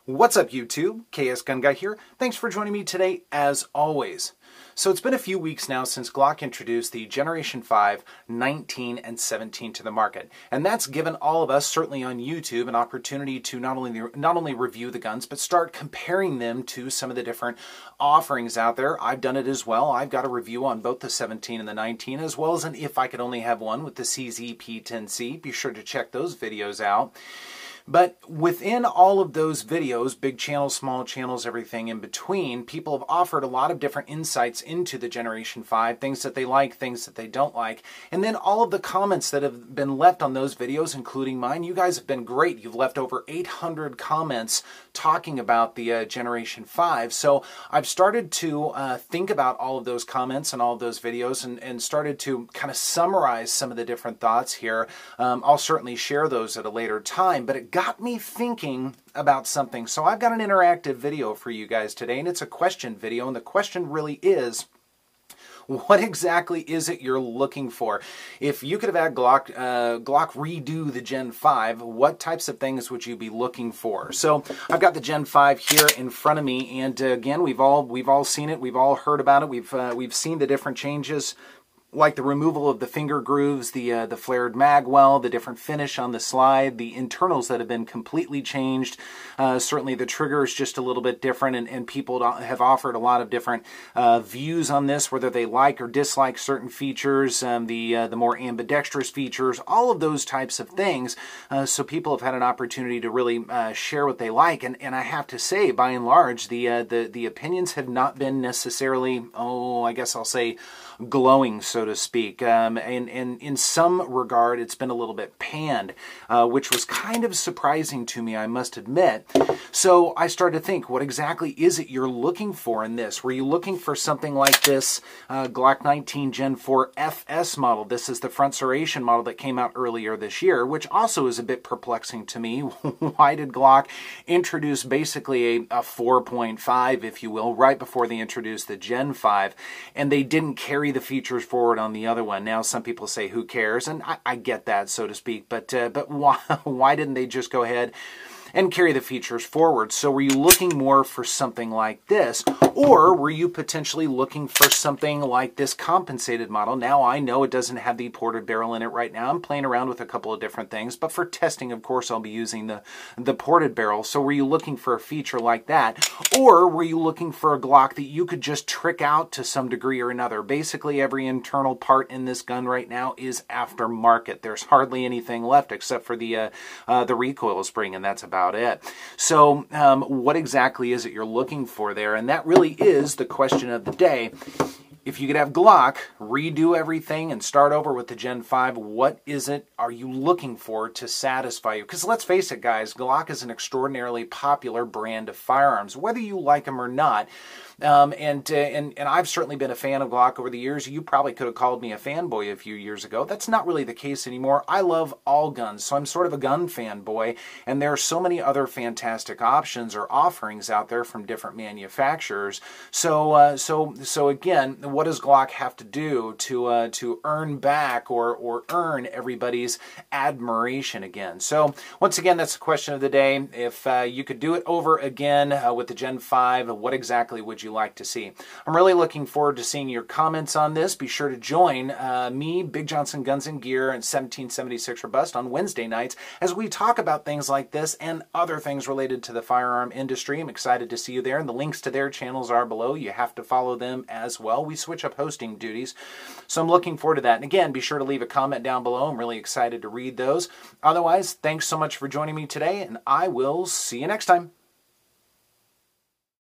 What's up YouTube? KS Gun Guy here. Thanks for joining me today as always. So it's been a few weeks now since Glock introduced the Generation 5, 19, and 17 to the market. And that's given all of us, certainly on YouTube, an opportunity to not only review the guns, but start comparing them to some of the different offerings out there. I've done it as well. I've got a review on both the 17 and the 19, as well as an If I Could Only Have One with the CZ P10C. Be sure to check those videos out. But within all of those videos, big channels, small channels, everything in between, people have offered a lot of different insights into the Generation 5, things that they like, things that they don't like. And then all of the comments that have been left on those videos, including mine, you guys have been great. You've left over 800 comments talking about the Generation 5. So I've started to think about all of those comments and all of those videos and started to kind of summarize some of the different thoughts here. I'll certainly share those at a later time, but it got me thinking about something. So I've got an interactive video for you guys today, and it's a question video, and the question really is, what exactly is it you're looking for? If you could have had Glock redo the Gen 5, what types of things would you be looking for? So I've got the Gen 5 here in front of me, and again, we've all seen it, we've all heard about it, we've seen the different changes, like the removal of the finger grooves, the flared mag well, the different finish on the slide, the internals that have been completely changed. Certainly the trigger is just a little bit different, and people have offered a lot of different views on this, whether they like or dislike certain features, the more ambidextrous features, all of those types of things. So people have had an opportunity to really share what they like, and I have to say, by and large, the opinions have not been necessarily, I guess I'll say, glowing, so to speak. And in some regard, it's been a little bit panned, which was kind of surprising to me, I must admit. So I started to think, what exactly is it you're looking for in this? Were you looking for something like this Glock 19 Gen 4 FS model? This is the front serration model that came out earlier this year, which also is a bit perplexing to me. Why did Glock introduce basically a 4.5, if you will, right before they introduced the Gen 5, and they didn't carry the features forward on the other one? Now some people say, who cares? And I get that, so to speak, but why didn't they just go ahead and carry the features forward? So were you looking more for something like this, or were you potentially looking for something like this compensated model? Now I know it doesn't have the ported barrel in it right now. I'm playing around with a couple of different things, but for testing, of course, I'll be using the ported barrel. So were you looking for a feature like that, or were you looking for a Glock that you could just trick out to some degree or another? Basically, every internal part in this gun right now is aftermarket. There's hardly anything left except for the recoil spring, and that's about it. So what exactly is it you're looking for there? And that really is the question of the day. If you could have Glock redo everything and start over with the Gen 5, what is it are you looking for to satisfy you? Because let's face it, guys, Glock is an extraordinarily popular brand of firearms, whether you like them or not. And I've certainly been a fan of Glock over the years. You probably could have called me a fanboy a few years ago. That's not really the case anymore. I love all guns, so I'm sort of a gun fanboy, and there are so many other fantastic options or offerings out there from different manufacturers. So again, what does Glock have to do to earn back or earn everybody's admiration again? So once again, that's the question of the day. If you could do it over again with the Gen 5, what exactly would you like to see? I'm really looking forward to seeing your comments on this. Be sure to join me, Big Johnson Guns and Gear, and 1776 Robust on Wednesday nights as we talk about things like this and other things related to the firearm industry. I'm excited to see you there, and the links to their channels are below. You have to follow them as well. We switch up hosting duties, so I'm looking forward to that. And again, be sure to leave a comment down below. I'm really excited to read those. Otherwise, thanks so much for joining me today, and I will see you next time.